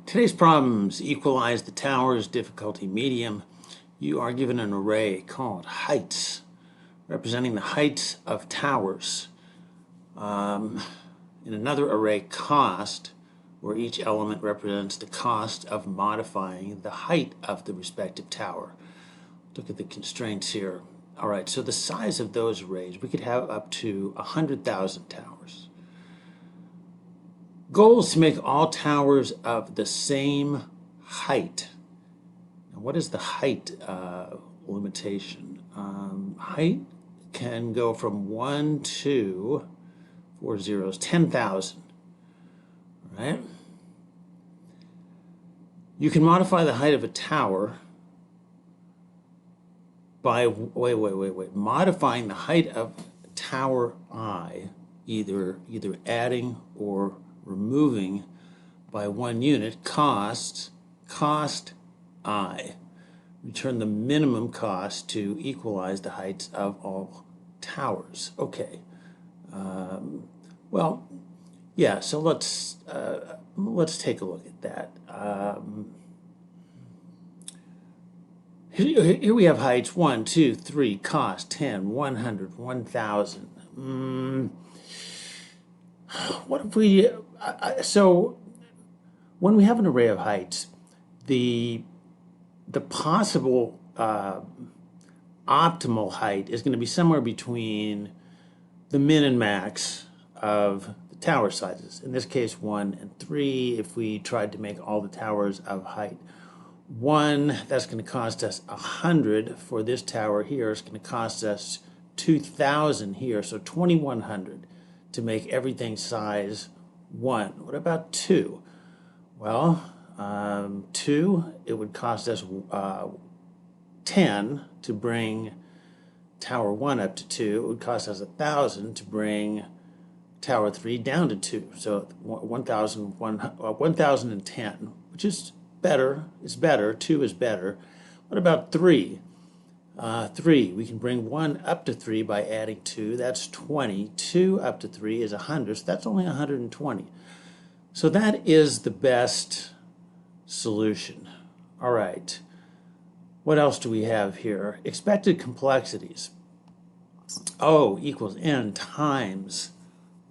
Today's problems: equalize the towers, difficulty medium. You are given an array called heights, representing the heights of towers. In another array, cost, where each element represents the cost of modifying the height of the respective tower. Look at the constraints here. All right, so the size of those arrays, we could have up to 100,000 towers. Goal is to make all towers of the same height. Now, what is the height limitation? Height can go from 1 to 4 zeros, 10,000. Right? You can modify the height of a tower by modifying the height of tower I, either adding or removing by 1 unit, cost I. Return the minimum cost to equalize the heights of all towers. Okay. Well, yeah. So let's take a look at that. Here we have heights 1, 2, 3, cost 10, 100, 1,000. What if we? So when we have an array of heights, the possible optimal height is going to be somewhere between the min and max of the tower sizes. In this case, 1 and 3. If we tried to make all the towers of height 1, that's going to cost us 100 for this tower here. It's going to cost us 2,000 here, so 2,100 to make everything size 1. What about 2? Well, 2, it would cost us 10 to bring tower 1 up to 2. It would cost us 1,000 to bring tower 3 down to 2. So 1,010, which is better. It's better. 2 is better. What about 3? 3, we can bring 1 up to 3 by adding 2. That's 20. 2 up to 3 is 100. So that's only 120. So that is the best solution. All right. What else do we have here? Expected complexities. O equals n times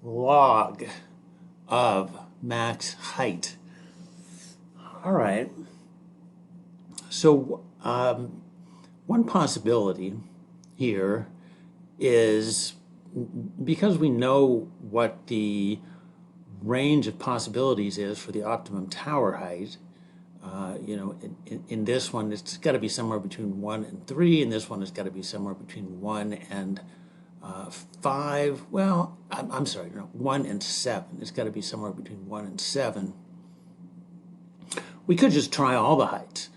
log of max height. All right. So one possibility here is, because we know what the range of possibilities is for the optimum tower height, in this one, it's got to be somewhere between 1 and 3. In this one, it's got to be somewhere between 1 and 5. Well, I'm sorry, no, 1 and 7. It's got to be somewhere between 1 and 7. We could just try all the heights.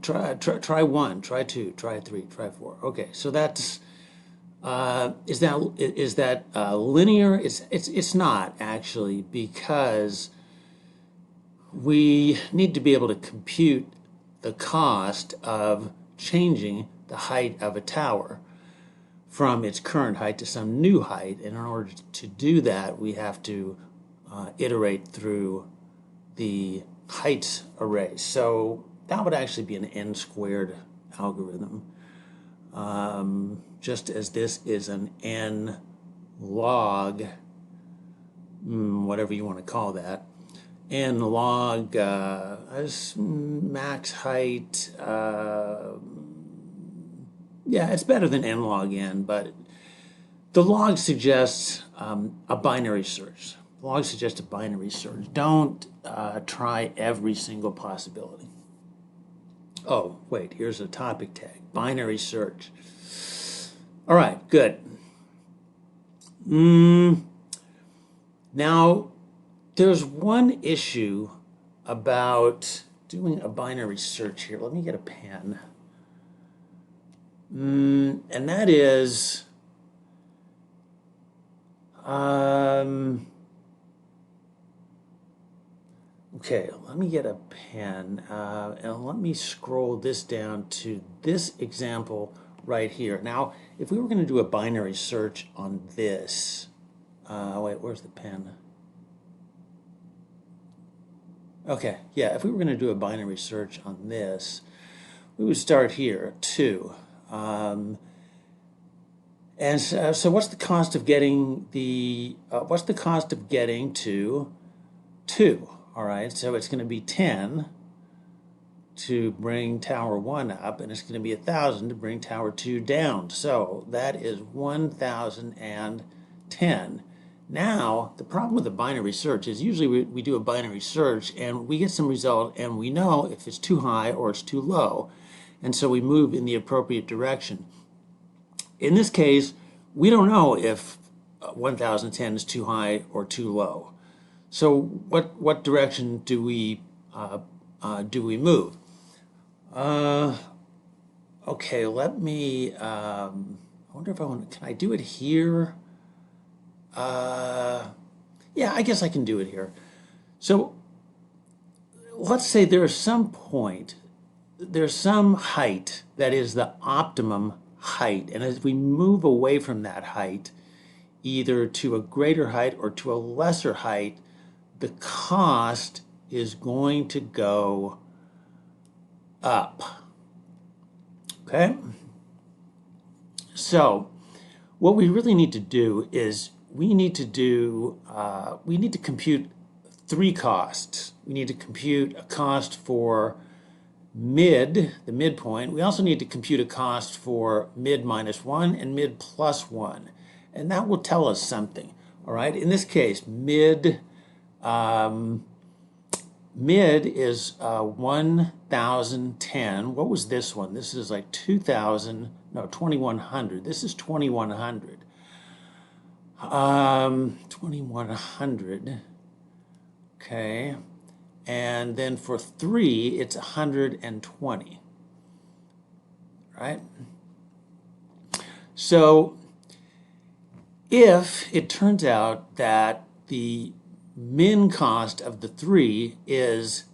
Try 1, try 2, try 3, try 4. Okay, so that's is that linear? It's not actually, because we need to be able to compute the cost of changing the height of a tower from its current height to some new height. And in order to do that, we have to iterate through the heights array. So that would actually be an n squared algorithm, just as this is an n log, whatever you want to call that, n log as max height. Yeah, it's better than n log n, but the log suggests a binary search. The log suggests a binary search. Don't try every single possibility. Oh, wait, here's a topic tag, binary search. All right, good. Now, there's one issue about doing a binary search here. Let me get a pen. And that is, okay, let me get a pen, and let me scroll this down to this example right here. Now, if we were going to do a binary search on this, wait, where's the pen? Okay, yeah, if we were going to do a binary search on this, we would start here, 2. And so what's the cost of getting what's the cost of getting to 2? All right, so it's going to be 10 to bring tower 1 up, and it's going to be 1,000 to bring tower 2 down. So that is 1,010. Now, the problem with a binary search is usually we do a binary search and we get some result and we know if it's too high or it's too low. And so we move in the appropriate direction. In this case, we don't know if 1,010 is too high or too low. So what direction do we move? Okay, let me. I wonder if I want. Can I do it here? Yeah, I guess I can do it here. So let's say there's some point, there's some height that is the optimum height, and as we move away from that height, either to a greater height or to a lesser height, the cost is going to go up. Okay? So what we really need to do is we need to compute 3 costs. We need to compute a cost for the midpoint. We also need to compute a cost for mid minus 1 and mid plus 1. And that will tell us something. All right, in this case, mid is 1,010. What was this one? This is like 2,000, no, 2,100. This is 2,100. 2,100. Okay. And then for 3, it's 120. Right? So if it turns out that the min cost of the 3 is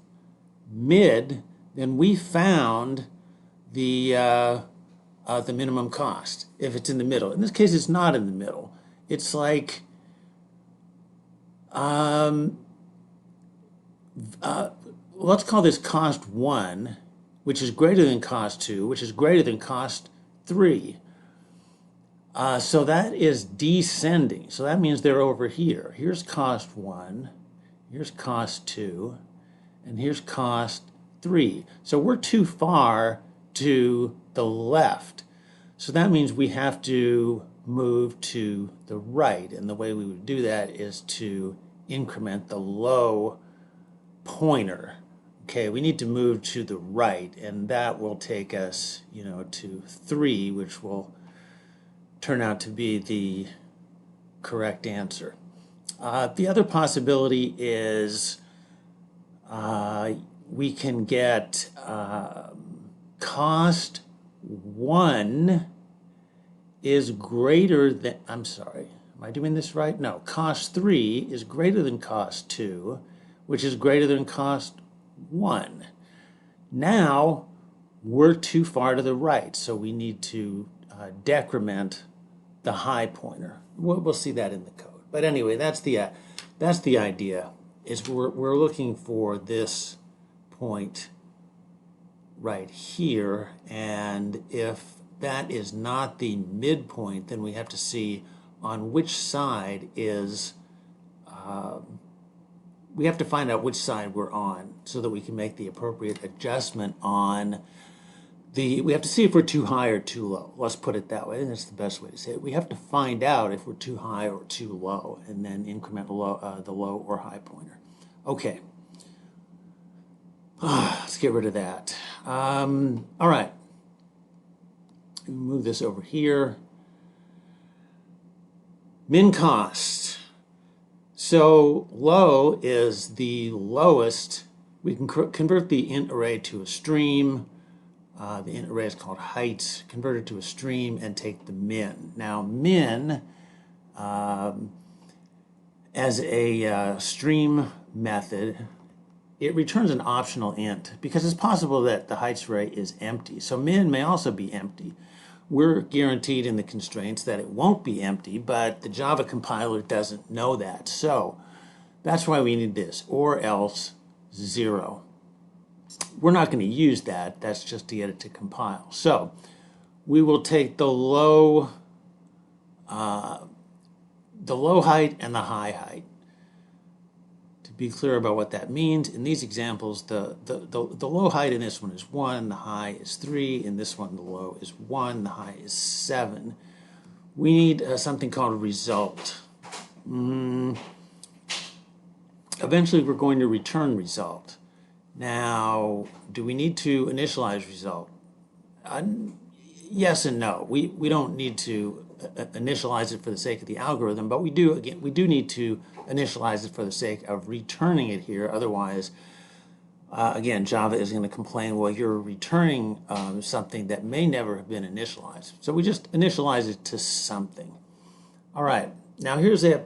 mid, then we found the minimum cost if it's in the middle. In this case, it's not in the middle. It's like let's call this cost 1, which is greater than cost 2, which is greater than cost 3. So that is descending. So that means they're over here. Here's cost 1, here's cost 2, and here's cost 3. So we're too far to the left. So that means we have to move to the right. And the way we would do that is to increment the low pointer. Okay, we need to move to the right, and that will take us, to 3, which will turn out to be the correct answer. The other possibility is we can get cost 1 is greater than, I'm sorry, am I doing this right? No, cost 3 is greater than cost 2, which is greater than cost 1. Now, we're too far to the right, so we need to decrement the high pointer. We'll see that in the code. But anyway, that's the idea, is we're looking for this point right here, and if that is not the midpoint, then we have to see on which side is, we have to find out which side we're on so that we can make the appropriate adjustment on we have to see if we're too high or too low. Let's put it that way. That's the best way to say it. We have to find out if we're too high or too low and then increment the low or high pointer. Okay. Let's get rid of that. All right. Move this over here. Min cost. So low is the lowest. We can convert the int array to a stream. The int array is called height. Convert it to a stream and take the min. Now min, as a stream method, it returns an optional int because it's possible that the heights array is empty. So min may also be empty. We're guaranteed in the constraints that it won't be empty, but the Java compiler doesn't know that. So that's why we need this, or else 0. We're not going to use that. That's just to get it to compile. So we will take the low height and the high height. To be clear about what that means, in these examples, the low height in this one is 1, the high is 3. In this one, the low is 1, the high is 7. We need something called a result. Eventually, we're going to return result. Now, do we need to initialize result? Yes and no. We don't need to initialize it for the sake of the algorithm, but we do need to initialize it for the sake of returning it here. Otherwise, again, Java is going to complain, well, you're returning something that may never have been initialized. So we just initialize it to something. All right, now here's a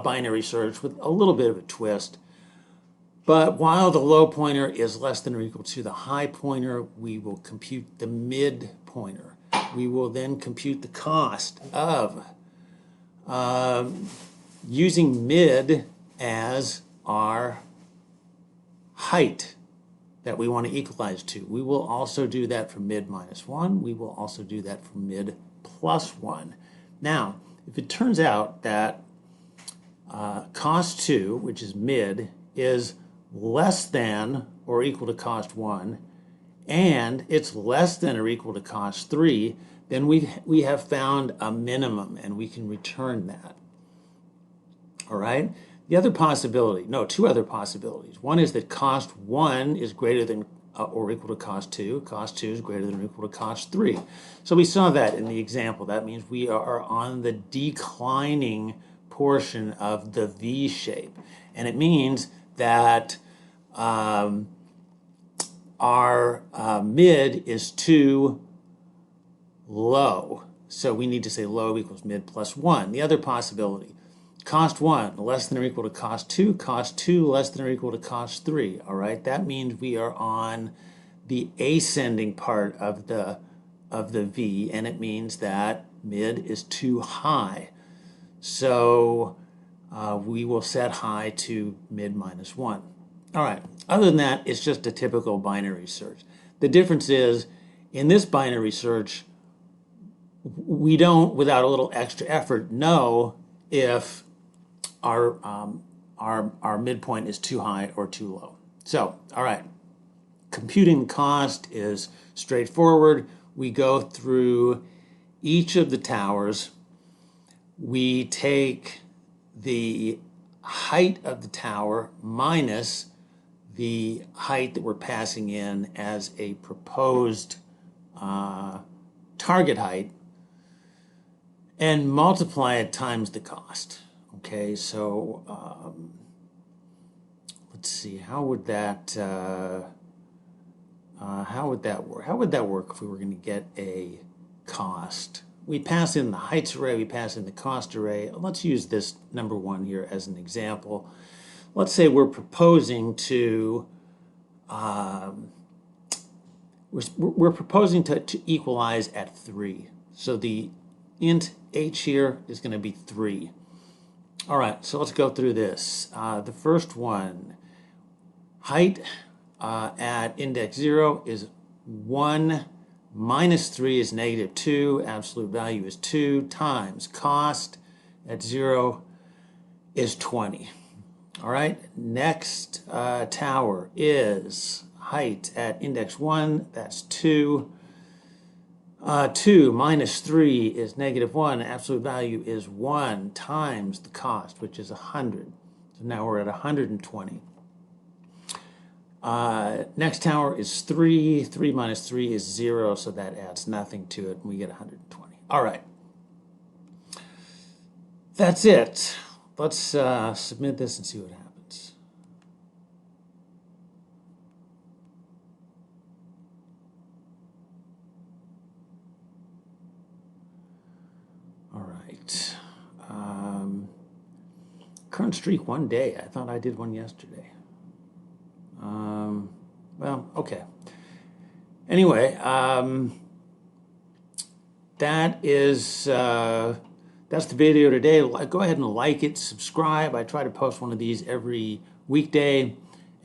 binary search with a little bit of a twist. But while the low pointer is less than or equal to the high pointer, we will compute the mid pointer. We will then compute the cost of using mid as our height that we want to equalize to. We will also do that for mid minus 1. We will also do that for mid plus 1. Now, if it turns out that cost 2, which is mid, is less than or equal to cost 1, and it's less than or equal to cost 3, then we have found a minimum, and we can return that. All right? The other possibility, no, two other possibilities. One is that cost 1 is greater than or equal to cost 2. Cost 2 is greater than or equal to cost 3. So we saw that in the example. That means we are on the declining portion of the V shape. And it means that our mid is too low. So we need to say low equals mid plus 1. The other possibility, cost 1 less than or equal to cost 2, cost 2 less than or equal to cost 3. All right, that means we are on the ascending part of the V, and it means that mid is too high. So we will set high to mid minus 1. All right, other than that, it's just a typical binary search. The difference is, in this binary search, we don't, without a little extra effort, know if our midpoint is too high or too low. So, all right, computing cost is straightforward. We go through each of the towers. We take the height of the tower minus the height that we're passing in as a proposed target height and multiply it times the cost. Okay, so let's see, how would that work? How would that work if we were going to get a cost? We pass in the heights array, we pass in the cost array. Let's use this number 1 here as an example. Let's say we're proposing to we're proposing to equalize at 3. So the int h here is going to be 3. All right, so let's go through this. The first one, height at index 0 is 1, minus 3 is negative 2, absolute value is 2, times cost at 0 is 20. All right, next tower is height at index 1, that's 2. 2 minus 3 is negative 1, absolute value is 1, times the cost, which is 100. So now we're at 120. Next tower is 3. 3 minus 3 is 0, so that adds nothing to it, and we get 120. All right. That's it. Let's submit this and see what happens. All right. Current streak 1 day. I thought I did one yesterday. Well, okay. Anyway, that is that's the video today. Go ahead and like it, subscribe. I try to post one of these every weekday,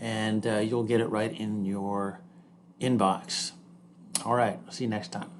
and you'll get it right in your inbox. All right, see you next time.